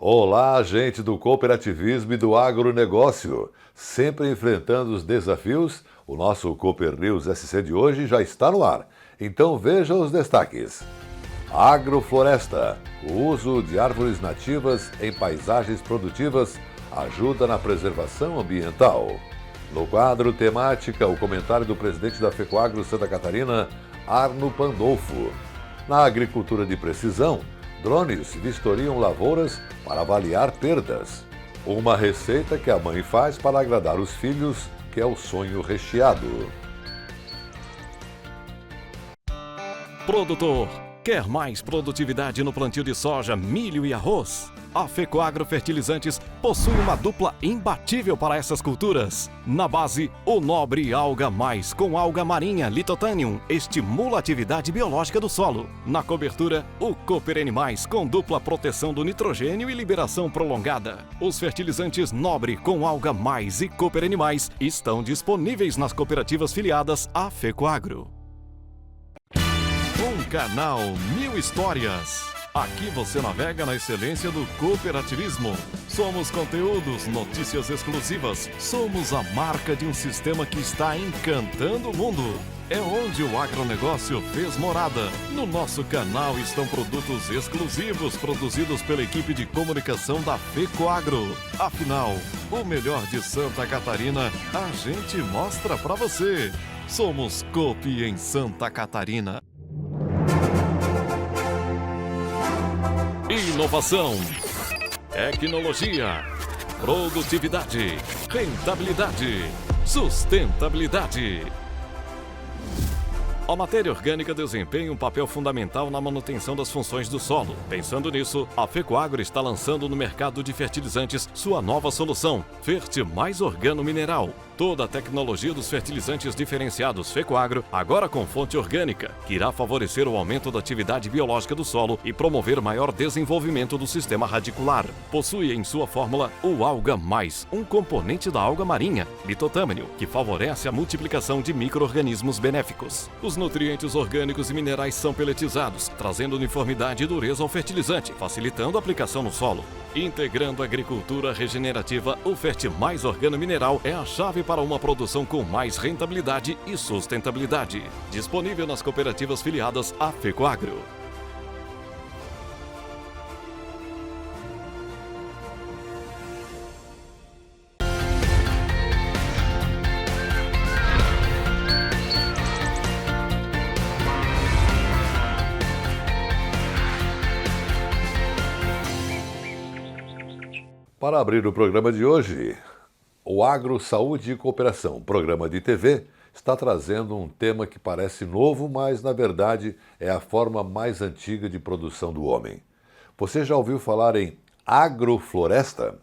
Olá, gente do cooperativismo e do agronegócio. Sempre enfrentando os desafios, o nosso Cooper News SC de hoje já está no ar. Então veja os destaques. Agrofloresta. O uso de árvores nativas em paisagens produtivas ajuda na preservação ambiental. No quadro Temática, o comentário do presidente da FECOAGRO Santa Catarina, Arno Pandolfo. Na agricultura de precisão, drones vistoriam lavouras para avaliar perdas. Uma receita que a mãe faz para agradar os filhos, que é o sonho recheado. Produtor, quer mais produtividade no plantio de soja, milho e arroz? A FECOAGRO Fertilizantes possui uma dupla imbatível para essas culturas. Na base, o Nobre Alga Mais com alga marinha Lithotanium estimula a atividade biológica do solo. Na cobertura, o Cooper N+, com dupla proteção do nitrogênio e liberação prolongada. Os fertilizantes Nobre com alga mais e Cooper N+, estão disponíveis nas cooperativas filiadas à FECOAGRO. Um canal, 1000 histórias. Aqui você navega na excelência do cooperativismo. Somos conteúdos, notícias exclusivas. Somos a marca de um sistema que está encantando o mundo. É onde o agronegócio fez morada. No nosso canal estão produtos exclusivos produzidos pela equipe de comunicação da FECOAGRO. Afinal, o melhor de Santa Catarina a gente mostra pra você. Somos Coop em Santa Catarina. Inovação, tecnologia, produtividade, rentabilidade, sustentabilidade. A matéria orgânica desempenha um papel fundamental na manutenção das funções do solo. Pensando nisso, a FECOAGRO está lançando no mercado de fertilizantes sua nova solução, Fert Mais Organo Mineral. Toda a tecnologia dos fertilizantes diferenciados FECOAGRO, agora com fonte orgânica, que irá favorecer o aumento da atividade biológica do solo e promover maior desenvolvimento do sistema radicular. Possui em sua fórmula o Alga Mais, um componente da alga marinha, Lithotanium, que favorece a multiplicação de micro-organismos benéficos. Os nutrientes orgânicos e minerais são peletizados, trazendo uniformidade e dureza ao fertilizante, facilitando a aplicação no solo. Integrando a agricultura regenerativa, o Fert Mais Organo Mineral é a chave para uma produção com mais rentabilidade e sustentabilidade. Disponível nas cooperativas filiadas à FECOAGRO. Para abrir o programa de hoje, o Agro, Saúde e Cooperação, programa de TV, está trazendo um tema que parece novo, mas na verdade é a forma mais antiga de produção do homem. Você já ouviu falar em agrofloresta?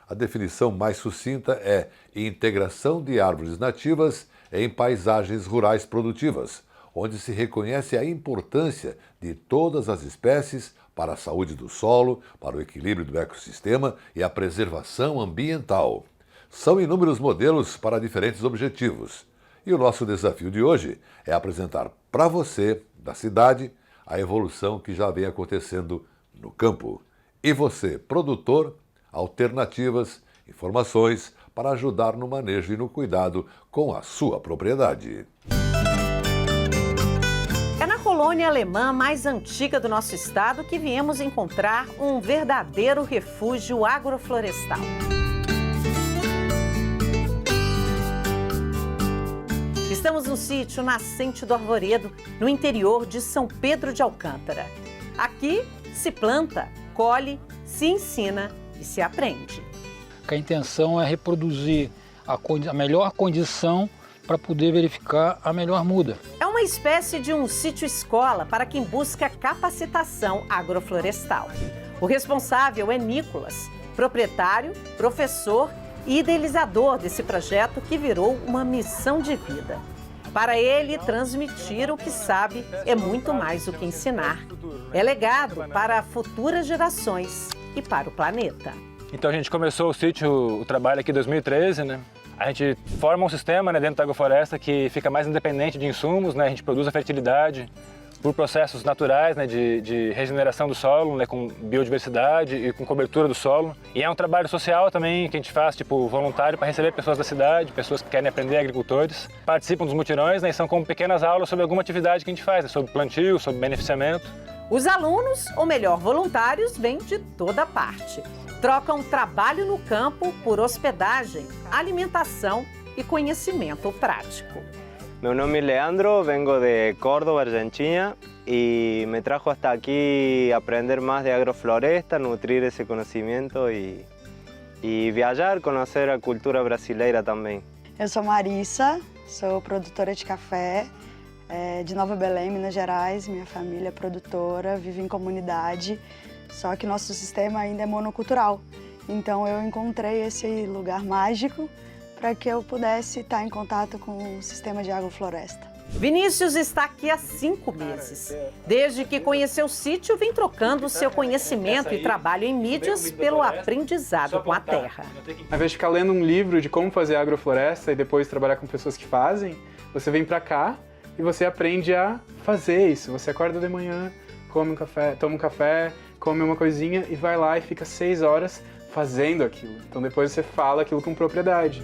A definição mais sucinta é integração de árvores nativas em paisagens rurais produtivas, onde se reconhece a importância de todas as espécies para a saúde do solo, para o equilíbrio do ecossistema e a preservação ambiental. São inúmeros modelos para diferentes objetivos. E o nosso desafio de hoje é apresentar para você, da cidade, a evolução que já vem acontecendo no campo. E você, produtor, alternativas, informações para ajudar no manejo e no cuidado com a sua propriedade. É na colônia alemã mais antiga do nosso estado que viemos encontrar um verdadeiro refúgio agroflorestal. Estamos no sítio Nascente do Arvoredo, no interior de São Pedro de Alcântara. Aqui se planta, colhe, se ensina e se aprende. A intenção é reproduzir a melhor condição para poder verificar a melhor muda. É uma espécie de um sítio-escola para quem busca capacitação agroflorestal. O responsável é Nicolas, proprietário, professor e idealizador desse projeto que virou uma missão de vida. Para ele, transmitir o que sabe é muito mais do que ensinar. É legado para futuras gerações e para o planeta. Então a gente começou o trabalho aqui em 2013, né? A gente forma um sistema, né, dentro da agrofloresta que fica mais independente de insumos, né? A gente produz a fertilidade por processos naturais, né, de regeneração do solo, né, com biodiversidade e com cobertura do solo. E é um trabalho social também que a gente faz, tipo, voluntário, para receber pessoas da cidade, pessoas que querem aprender, agricultores. Participam dos mutirões, né, e são como pequenas aulas sobre alguma atividade que a gente faz, né, sobre plantio, sobre beneficiamento. Os alunos, ou melhor, voluntários, vêm de toda parte. Trocam trabalho no campo por hospedagem, alimentação e conhecimento prático. Meu nome é Leandro, vengo de Córdoba, Argentina, e me trajo hasta aqui aprender mais de agrofloresta, nutrir esse conhecimento e viajar, conhecer a cultura brasileira também. Eu sou Marissa, sou produtora de café de Nova Belém, Minas Gerais. Minha família é produtora, vive em comunidade, só que nosso sistema ainda é monocultural. Então eu encontrei esse lugar mágico para que eu pudesse estar em contato com o sistema de agrofloresta. Vinícius está aqui há 5 meses. Desde que conheceu o sítio, vem trocando seu conhecimento e trabalho em mídias pelo aprendizado com a terra. Ao invés de ficar lendo um livro de como fazer agrofloresta e depois trabalhar com pessoas que fazem, você vem para cá e você aprende a fazer isso. Você acorda de manhã, come um café, toma um café, come uma coisinha e vai lá e fica 6 horas fazendo aquilo. Então depois você fala aquilo com propriedade.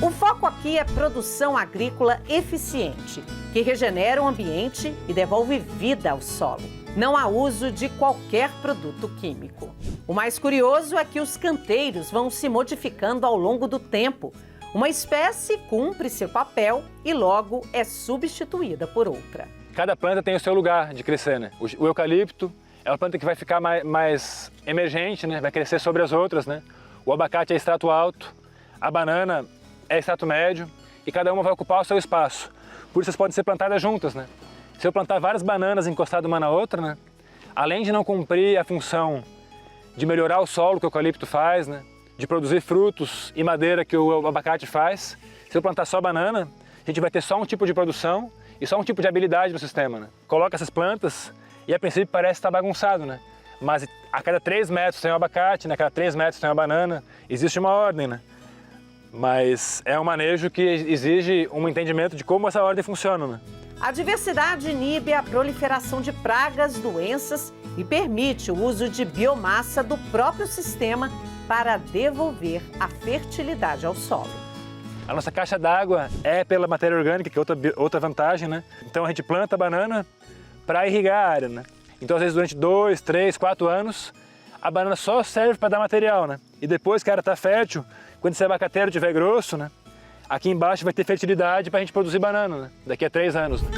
O foco aqui é produção agrícola eficiente, que regenera o ambiente e devolve vida ao solo. Não há uso de qualquer produto químico. O mais curioso é que os canteiros vão se modificando ao longo do tempo. Uma espécie cumpre seu papel e logo é substituída por outra. Cada planta tem o seu lugar de crescer, né? O eucalipto é uma planta que vai ficar mais emergente, né? Vai crescer sobre as outras, né? O abacate é extrato alto, a banana é extrato médio e cada uma vai ocupar o seu espaço. Por isso, elas podem ser plantadas juntas, né? Se eu plantar várias bananas encostadas uma na outra, né? Além de não cumprir a função de melhorar o solo que o eucalipto faz, né? De produzir frutos e madeira que o abacate faz, se eu plantar só banana, a gente vai ter só um tipo de produção e só um tipo de habilidade no sistema, né? Coloca essas plantas e a princípio parece estar bagunçado, né? Mas a cada 3 metros tem um abacate, né? A cada 3 metros tem uma banana, existe uma ordem, né? Mas é um manejo que exige um entendimento de como essa ordem funciona, né? A diversidade inibe a proliferação de pragas, doenças e permite o uso de biomassa do próprio sistema para devolver a fertilidade ao solo. A nossa caixa d'água é pela matéria orgânica, que é outra vantagem, né? Então a gente planta a banana para irrigar a área, né? Então às vezes durante 2, 3, 4 anos, a banana só serve para dar material, né? E depois que a área está fértil, quando esse abacateiro estiver grosso, né? Aqui embaixo vai ter fertilidade para a gente produzir banana, né? Daqui a 3 anos. Né?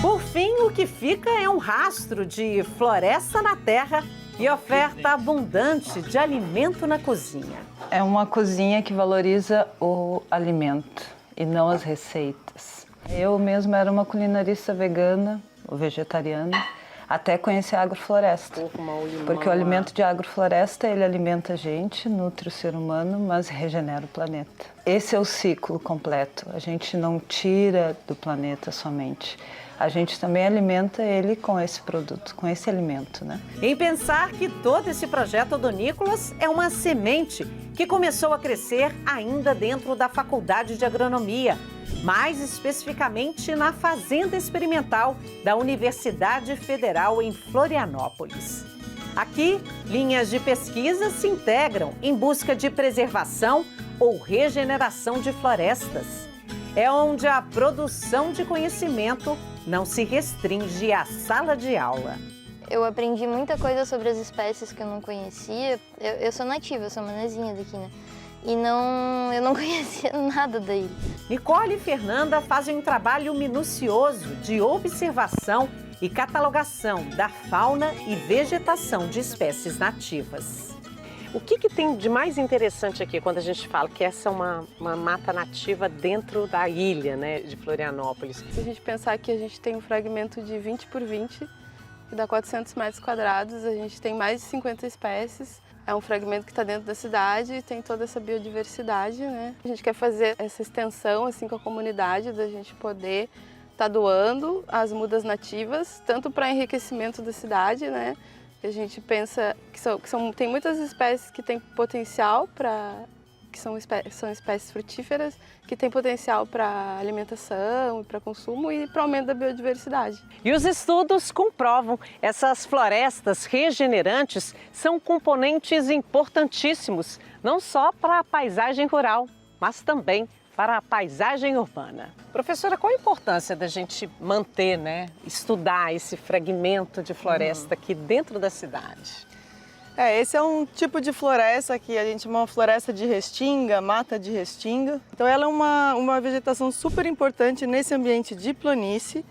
Por fim, o que fica é um rastro de floresta na terra e oferta abundante de alimento na cozinha. É uma cozinha que valoriza o alimento e não as receitas. Eu mesma era uma culinarista vegana ou vegetariana, até conhecer a agrofloresta. Porque o alimento de agrofloresta, ele alimenta a gente, nutre o ser humano, mas regenera o planeta. Esse é o ciclo completo. A gente não tira do planeta somente. A gente também alimenta ele com esse produto, com esse alimento, né? Em pensar que todo esse projeto do Nicolas é uma semente que começou a crescer ainda dentro da Faculdade de Agronomia, mais especificamente na Fazenda Experimental da Universidade Federal em Florianópolis. Aqui, linhas de pesquisa se integram em busca de preservação ou regeneração de florestas. É onde a produção de conhecimento não se restringe à sala de aula. Eu aprendi muita coisa sobre as espécies que eu não conhecia. Eu sou nativa, eu sou manezinha daqui, né? E eu não conhecia nada daí. Nicole e Fernanda fazem um trabalho minucioso de observação e catalogação da fauna e vegetação de espécies nativas. O que tem de mais interessante aqui quando a gente fala que essa é uma mata nativa dentro da ilha, né, de Florianópolis? Se a gente pensar que a gente tem um fragmento de 20 por 20, que dá 400 metros quadrados, a gente tem mais de 50 espécies. É um fragmento que está dentro da cidade e tem toda essa biodiversidade, né? A gente quer fazer essa extensão assim, com a comunidade, da gente poder estar doando as mudas nativas, tanto para enriquecimento da cidade, né? A gente pensa que tem muitas espécies que têm potencial para que são espécies frutíferas que têm potencial para alimentação, para consumo e para aumento da biodiversidade. E os estudos comprovam, essas florestas regenerantes são componentes importantíssimos, não só para a paisagem rural, mas também para a paisagem urbana. Professora, qual a importância da gente manter, estudar esse fragmento de floresta aqui dentro da cidade? Esse é um tipo de floresta que a gente chama uma floresta de restinga, mata de restinga. Então ela é uma vegetação super importante nesse ambiente de planície,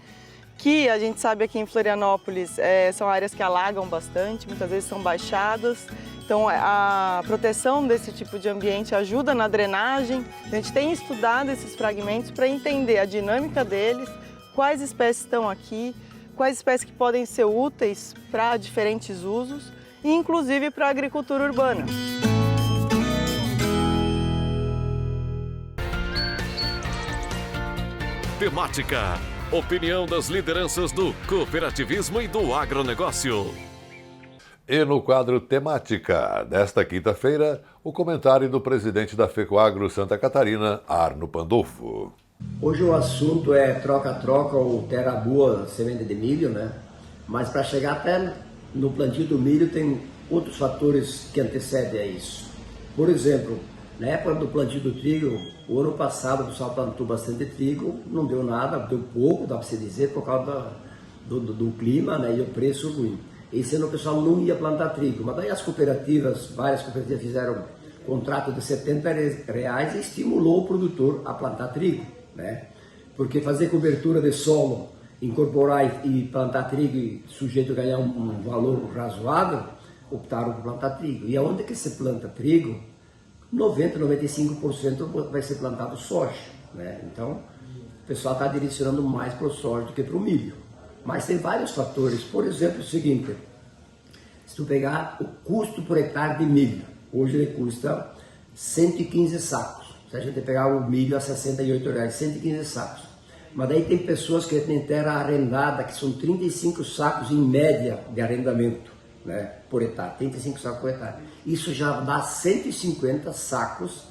que a gente sabe aqui em Florianópolis são áreas que alagam bastante, muitas vezes são baixadas. Então a proteção desse tipo de ambiente ajuda na drenagem. A gente tem estudado esses fragmentos para entender a dinâmica deles, quais espécies estão aqui, quais espécies que podem ser úteis para diferentes usos, e inclusive para a agricultura urbana. Temática. Opinião das lideranças do cooperativismo e do agronegócio. E no quadro Temática desta quinta-feira, o comentário do presidente da FECOAGRO Santa Catarina, Arno Pandolfo. Hoje o assunto é troca-troca ou terra boa, semente de milho, Mas para chegar até no plantio do milho tem outros fatores que antecedem a isso. Por exemplo, na época do plantio do trigo, o ano passado o pessoal plantou bastante trigo, não deu nada, deu pouco, dá para se dizer, por causa do clima e o preço ruim. Esse ano o pessoal não ia plantar trigo, mas daí as cooperativas, várias cooperativas fizeram contrato de R$70 e estimulou o produtor a plantar trigo, Porque fazer cobertura de solo, incorporar e plantar trigo e sujeito a ganhar um valor razoável, optaram por plantar trigo. E aonde que se planta trigo, 90, 95% vai ser plantado soja, Então, o pessoal está direcionando mais para o soja do que para o milho. Mas tem vários fatores. Por exemplo, o seguinte, se tu pegar o custo por hectare de milho, hoje ele custa 115 sacos. Se a gente pegar o milho a R$68, 115 sacos. Mas daí tem pessoas que têm terra arrendada, que são 35 sacos em média de arrendamento, por hectare, 35 sacos por hectare. Isso já dá 150 sacos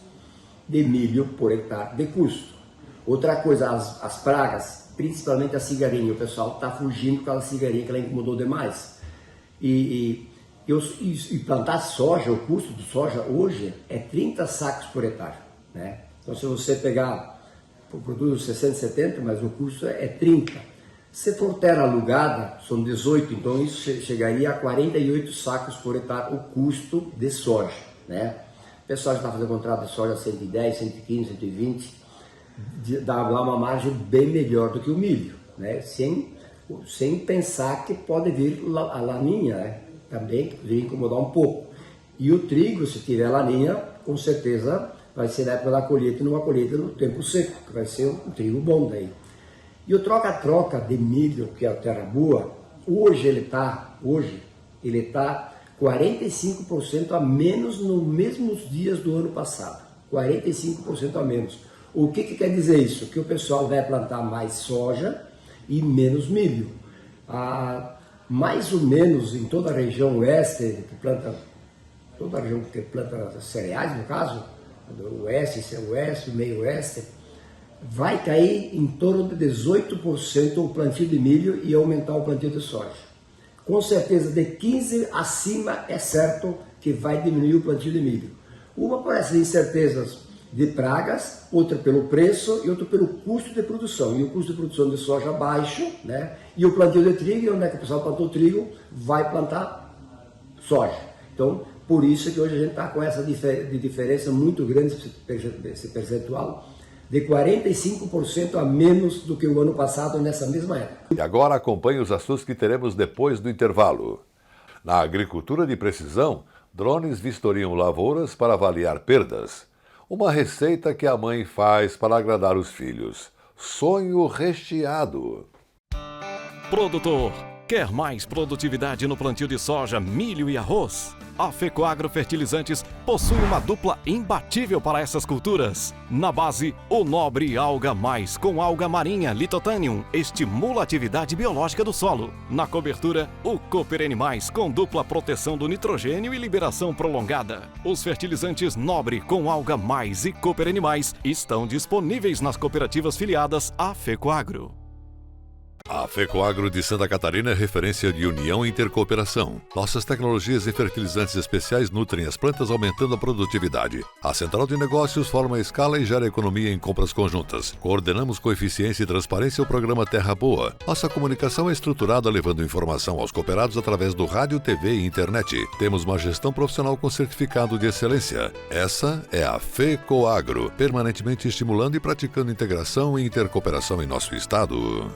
de milho por hectare de custo. Outra coisa, as pragas, principalmente a cigarinha, o pessoal está fugindo com aquela cigarinha que ela incomodou demais. E plantar soja, o custo de soja hoje é 30 sacos por hectare, Então se você pegar, produz 60, 70, mas o custo é 30. Se for terra alugada, são 18, então isso chegaria a 48 sacos por hectare o custo de soja, O pessoal já está fazendo contrato de soja 110, 115, 120, dá uma margem bem melhor do que o milho, sem pensar que pode vir a laninha, também, que poderia incomodar um pouco. E o trigo, se tiver laninha, com certeza vai ser na época da colheita e numa colheita no tempo seco, que vai ser um trigo bom daí. E o troca-troca de milho, que é a terra boa, hoje ele está 45% a menos nos mesmos dias do ano passado. 45% a menos. O que quer dizer isso? Que o pessoal vai plantar mais soja e menos milho. Mais ou menos em toda a região oeste, toda a região que planta cereais, no caso, do oeste, meio oeste, vai cair em torno de 18% o plantio de milho e aumentar o plantio de soja. Com certeza de 15% acima é certo que vai diminuir o plantio de milho. Uma por essas incertezas de pragas, outra pelo preço e outra pelo custo de produção. E o custo de produção de soja baixo, E o plantio de trigo, onde é que o pessoal plantou trigo, vai plantar soja. Então, por isso que hoje a gente está com essa diferença muito grande, esse percentual, de 45% a menos do que o ano passado nessa mesma época. E agora acompanhe os assuntos que teremos depois do intervalo. Na agricultura de precisão, drones vistoriam lavouras para avaliar perdas. Uma receita que a mãe faz para agradar os filhos. Sonho recheado. Produtor, quer mais produtividade no plantio de soja, milho e arroz? A Fecoagro Fertilizantes possui uma dupla imbatível para essas culturas. Na base, o Nobre Alga Mais com alga marinha Lithotanium estimula a atividade biológica do solo. Na cobertura, o Cooper Animais com dupla proteção do nitrogênio e liberação prolongada. Os fertilizantes Nobre com alga mais e Cooper Animais estão disponíveis nas cooperativas filiadas à Fecoagro. A Fecoagro de Santa Catarina é referência de união e intercooperação. Nossas tecnologias e fertilizantes especiais nutrem as plantas, aumentando a produtividade. A central de negócios forma a escala e gera economia em compras conjuntas. Coordenamos com eficiência e transparência o programa Terra Boa. Nossa comunicação é estruturada, levando informação aos cooperados através do rádio, TV e internet. Temos uma gestão profissional com certificado de excelência. Essa é a Fecoagro, permanentemente estimulando e praticando integração e intercooperação em nosso estado.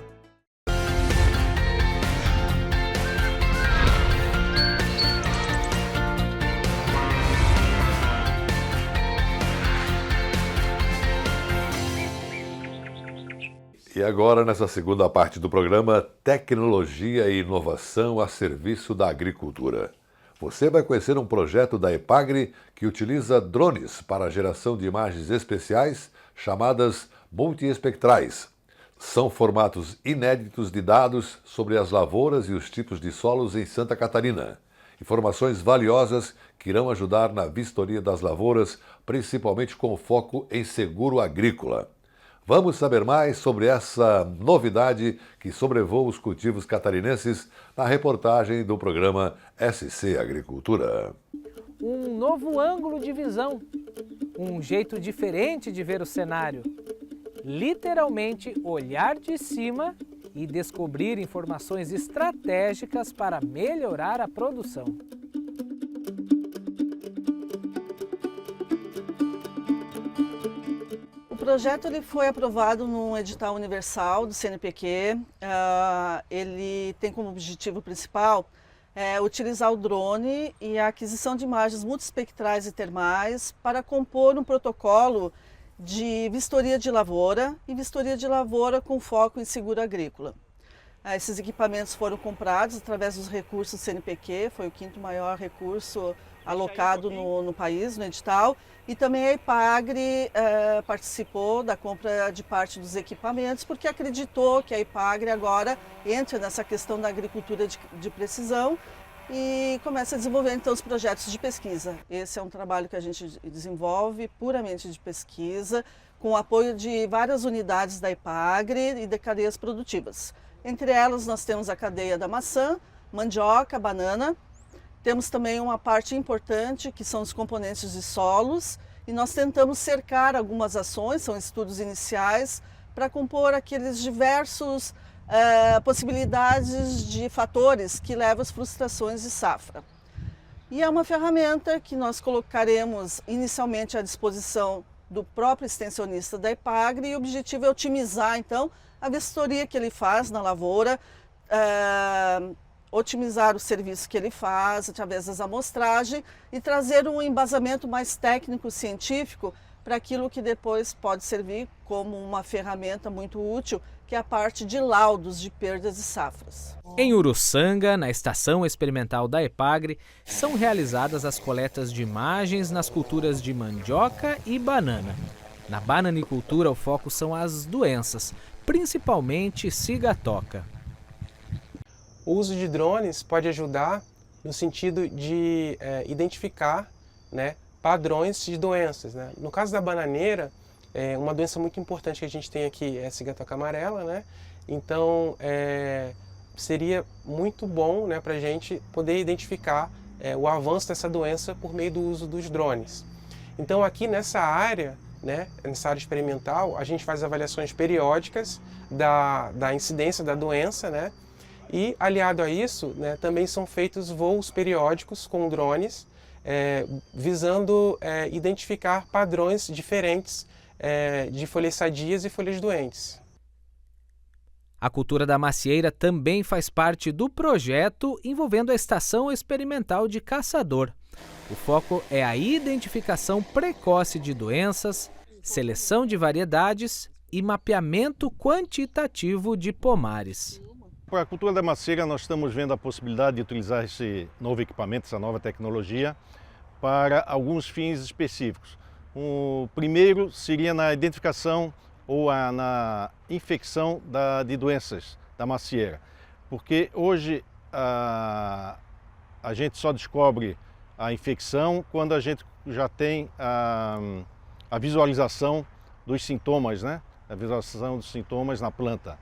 E agora, nessa segunda parte do programa, Tecnologia e Inovação a Serviço da Agricultura. Você vai conhecer um projeto da EPAGRE que utiliza drones para a geração de imagens especiais chamadas multiespectrais. São formatos inéditos de dados sobre as lavouras e os tipos de solos em Santa Catarina. Informações valiosas que irão ajudar na vistoria das lavouras, principalmente com foco em seguro agrícola. Vamos saber mais sobre essa novidade que sobrevoa os cultivos catarinenses na reportagem do programa SC Agricultura. Um novo ângulo de visão, um jeito diferente de ver o cenário. Literalmente olhar de cima e descobrir informações estratégicas para melhorar a produção. O projeto ele foi aprovado no edital universal do CNPq. Ele tem como objetivo principal utilizar o drone e a aquisição de imagens multiespectrais e termais para compor um protocolo de vistoria de lavoura e vistoria de lavoura com foco em seguro agrícola. Esses equipamentos foram comprados através dos recursos CNPq, foi o 5º maior recurso alocado no país, no edital, e também a EPAGRE participou da compra de parte dos equipamentos, porque acreditou que a EPAGRE agora entra nessa questão da agricultura de precisão e começa a desenvolver então os projetos de pesquisa. Esse é um trabalho que a gente desenvolve puramente de pesquisa, com o apoio de várias unidades da EPAGRE e de cadeias produtivas. Entre elas nós temos a cadeia da maçã, mandioca, banana. Temos também uma parte importante que são os componentes de solos e nós tentamos cercar algumas ações, são estudos iniciais, para compor aqueles diversos possibilidades de fatores que levam às frustrações de safra. E é uma ferramenta que nós colocaremos inicialmente à disposição do próprio extensionista da EPAGRE e o objetivo é otimizar então a vistoria que ele faz na lavoura, otimizar o serviço que ele faz através das amostragens e trazer um embasamento mais técnico, científico, para aquilo que depois pode servir como uma ferramenta muito útil, que é a parte de laudos de perdas de safras. Em Uruçanga, na estação experimental da EPAGRE, são realizadas as coletas de imagens nas culturas de mandioca e banana. Na bananicultura, o foco são as doenças, principalmente cigatoca. O uso de drones pode ajudar no sentido de identificar, padrões de doenças. No caso da bananeira, uma doença muito importante que a gente tem aqui é a cigatoca amarela, Então, seria muito bom para a gente poder identificar o avanço dessa doença por meio do uso dos drones. Então, aqui nessa área, nessa área experimental, a gente faz avaliações periódicas da incidência da doença, E, aliado a isso, também são feitos voos periódicos com drones, visando identificar padrões diferentes de folhas sadias e folhas doentes. A cultura da macieira também faz parte do projeto envolvendo a Estação Experimental de Caçador. O foco é a identificação precoce de doenças, seleção de variedades e mapeamento quantitativo de pomares. Para a cultura da macieira, nós estamos vendo a possibilidade de utilizar esse novo equipamento, essa nova tecnologia, para alguns fins específicos. O primeiro seria na identificação ou na infecção de doenças da macieira, porque hoje a gente só descobre a infecção quando a gente já tem a visualização dos sintomas, né? A visualização dos sintomas na planta.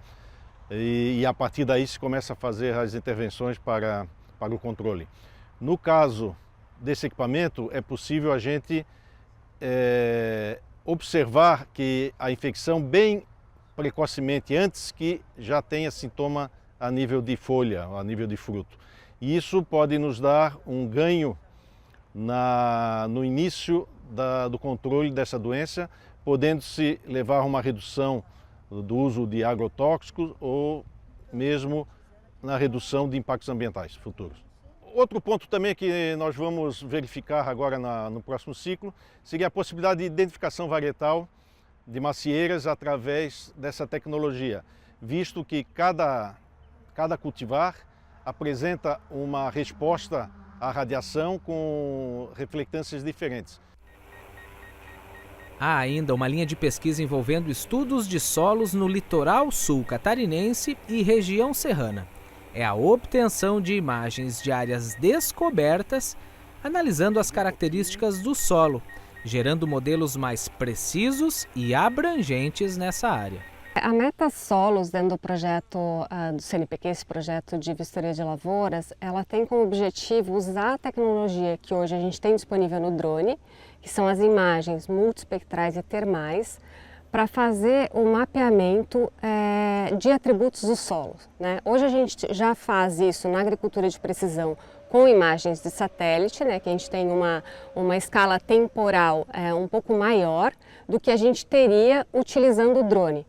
E a partir daí se começa a fazer as intervenções para o controle. No caso desse equipamento, é possível a gente observar que a infecção bem precocemente, antes que já tenha sintoma a nível de folha, a nível de fruto. E isso pode nos dar um ganho no início do controle dessa doença, podendo-se levar a uma redução do uso de agrotóxicos ou mesmo na redução de impactos ambientais futuros. Outro ponto também que nós vamos verificar agora no próximo ciclo seria a possibilidade de identificação varietal de macieiras através dessa tecnologia, visto que cada cultivar apresenta uma resposta à radiação com reflectâncias diferentes. Há ainda uma linha de pesquisa envolvendo estudos de solos no litoral sul catarinense e região serrana. É a obtenção de imagens de áreas descobertas, analisando as características do solo, gerando modelos mais precisos e abrangentes nessa área. A Meta Solos, dentro do projeto do CNPq, esse projeto de vistoria de lavouras, ela tem como objetivo usar a tecnologia que hoje a gente tem disponível no drone, que são as imagens multiespectrais e termais, para fazer o mapeamento de atributos do solo, né? Hoje a gente já faz isso na agricultura de precisão com imagens de satélite, né, que a gente tem uma escala temporal um pouco maior do que a gente teria utilizando o drone.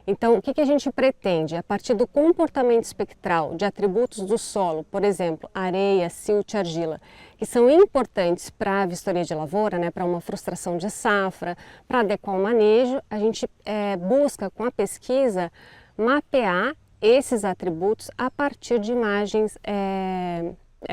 Então, o que a gente pretende? A partir do comportamento espectral de atributos do solo, por exemplo, areia, silt, argila, que são importantes para a vistoria de lavoura, né, para uma frustração de safra, para adequar o manejo, a gente busca com a pesquisa mapear esses atributos a partir de imagens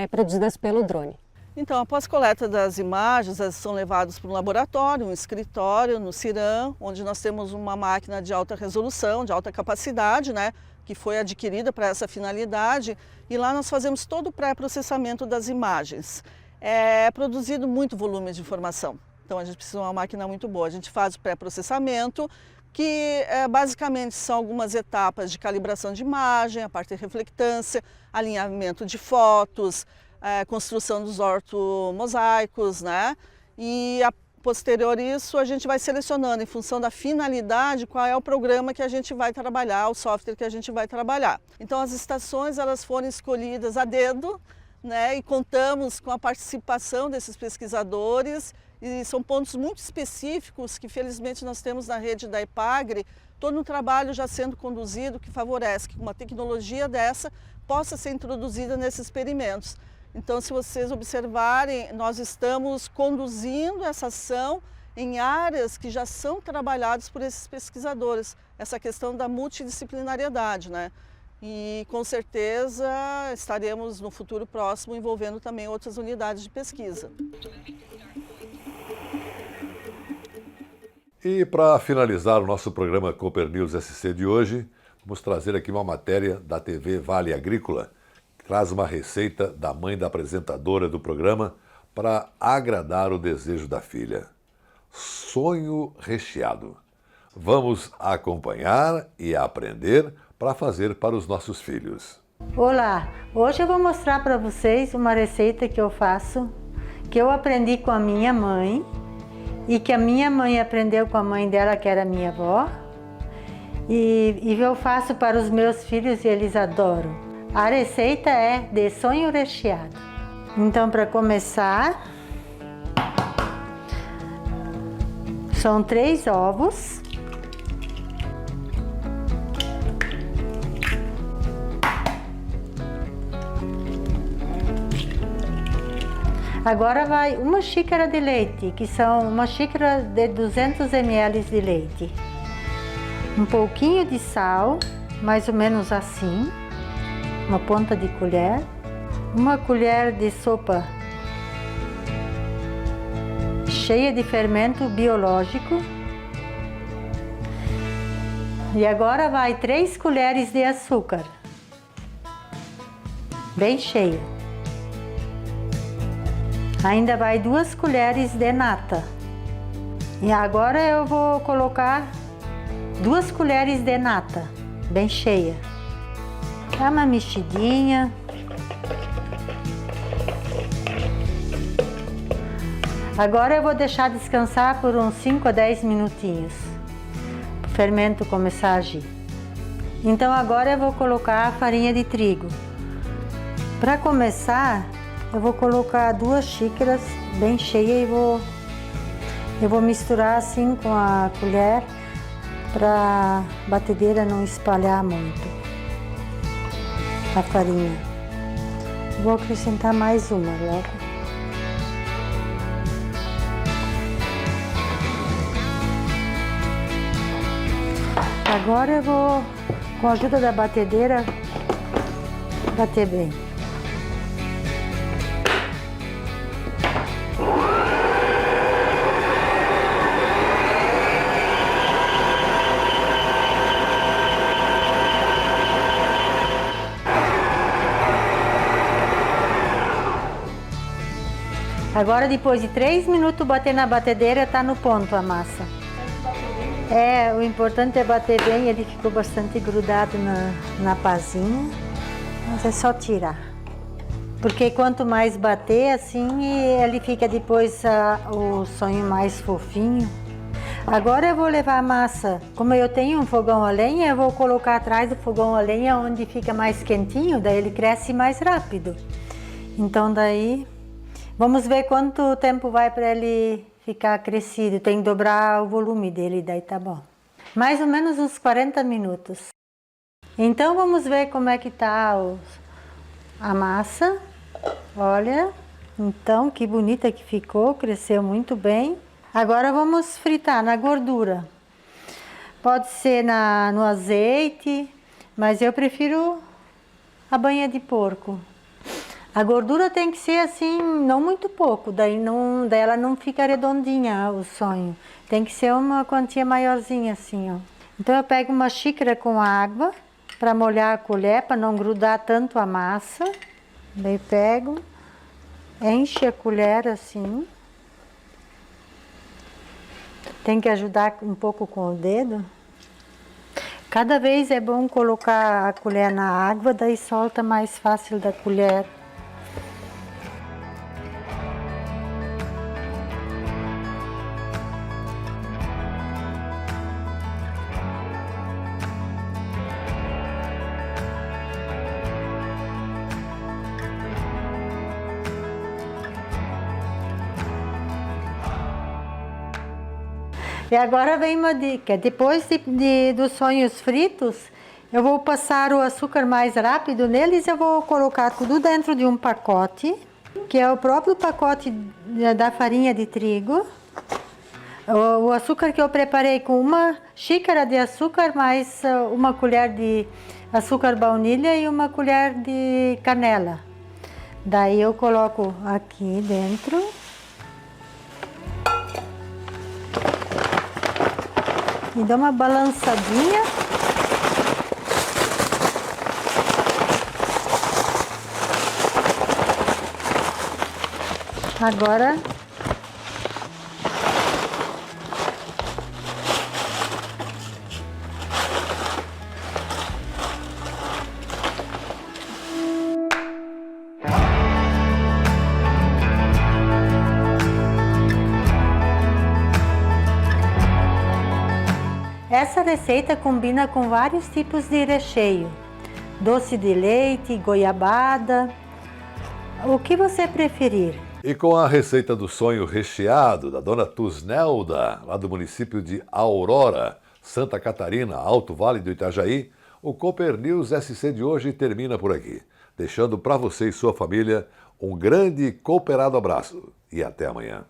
produzidas pelo drone. Então, após a coleta das imagens, elas são levadas para um laboratório, um escritório no CIRAM, onde nós temos uma máquina de alta resolução, de alta capacidade, né, que foi adquirida para essa finalidade, e lá nós fazemos todo o pré-processamento das imagens. É produzido muito volume de informação, então a gente precisa de uma máquina muito boa. A gente faz o pré-processamento, que basicamente são algumas etapas de calibração de imagem, a parte de reflectância, alinhamento de fotos, construção dos ortomosaicos, né? E posterior a isso a gente vai selecionando em função da finalidade qual é o programa que a gente vai trabalhar, o software que a gente vai trabalhar. Então as estações elas foram escolhidas a dedo, né? E contamos com a participação desses pesquisadores e são pontos muito específicos que felizmente nós temos na rede da EPAGRE, todo um trabalho já sendo conduzido que favorece que uma tecnologia dessa possa ser introduzida nesses experimentos. Então, se vocês observarem, nós estamos conduzindo essa ação em áreas que já são trabalhadas por esses pesquisadores, essa questão da multidisciplinariedade, né? E com certeza estaremos no futuro próximo envolvendo também outras unidades de pesquisa. E para finalizar o nosso programa Cooper News SC de hoje, vamos trazer aqui uma matéria da TV Vale Agrícola, traz uma receita da mãe da apresentadora do programa para agradar o desejo da filha. Sonho recheado. Vamos acompanhar e aprender para fazer para os nossos filhos. Olá, hoje eu vou mostrar para vocês uma receita que eu faço, que eu aprendi com a minha mãe e que a minha mãe aprendeu com a mãe dela, que era minha avó, e eu faço para os meus filhos e eles adoram. A receita é de sonho recheado. Então, para começar, são 3 ovos. Agora vai 1 xícara de leite, que são 1 xícara de 200 ml de leite. Um pouquinho de sal, mais ou menos assim. uma ponta de colher, uma colher de sopa cheia de fermento biológico. E agora vai 3 colheres de açúcar, bem cheia. Ainda vai 2 colheres de nata. E agora eu vou colocar 2 colheres de nata, bem cheia. Dá uma mexidinha. Agora eu vou deixar descansar por uns 5 a 10 minutinhos, para o fermento começar a agir. Então agora eu vou colocar a farinha de trigo. Para começar, eu vou colocar 2 xícaras bem cheias e vou misturar assim com a colher para a batedeira não espalhar muito a farinha. Vou acrescentar mais uma logo. Agora eu vou, com a ajuda da batedeira, bater bem. Agora, depois de 3 minutos bater na batedeira, tá no ponto a massa. O importante é bater bem, ele ficou bastante grudado na pazinha, mas é só tirar. Porque quanto mais bater, assim, ele fica depois o sonho mais fofinho. Agora eu vou levar a massa, como eu tenho um fogão a lenha, eu vou colocar atrás do fogão a lenha onde fica mais quentinho, daí ele cresce mais rápido. Então daí, vamos ver quanto tempo vai para ele ficar crescido, tem que dobrar o volume dele, daí tá bom. Mais ou menos uns 40 minutos. Então vamos ver como é que tá a massa. Olha, então que bonita que ficou, cresceu muito bem. Agora vamos fritar na gordura. Pode ser no azeite, mas eu prefiro a banha de porco. A gordura tem que ser assim, não muito pouco, daí ela não fica redondinha o sonho. Tem que ser uma quantia maiorzinha assim, ó. Então eu pego uma xícara com água para molhar a colher, para não grudar tanto a massa. Daí pego, enche a colher assim. Tem que ajudar um pouco com o dedo. Cada vez é bom colocar a colher na água, daí solta mais fácil da colher. E agora vem uma dica, depois dos sonhos fritos, eu vou passar o açúcar mais rápido neles, eu vou colocar tudo dentro de um pacote, que é o próprio pacote da farinha de trigo. O açúcar que eu preparei com 1 xícara de açúcar, mais 1 colher de açúcar baunilha e 1 colher de canela. Daí eu coloco aqui dentro. E dou uma balançadinha. Agora essa receita combina com vários tipos de recheio. Doce de leite, goiabada, o que você preferir. E com a receita do sonho recheado da dona Tusnelda, lá do município de Aurora, Santa Catarina, Alto Vale do Itajaí, o Cooper News SC de hoje termina por aqui, deixando para você e sua família um grande cooperado abraço e até amanhã.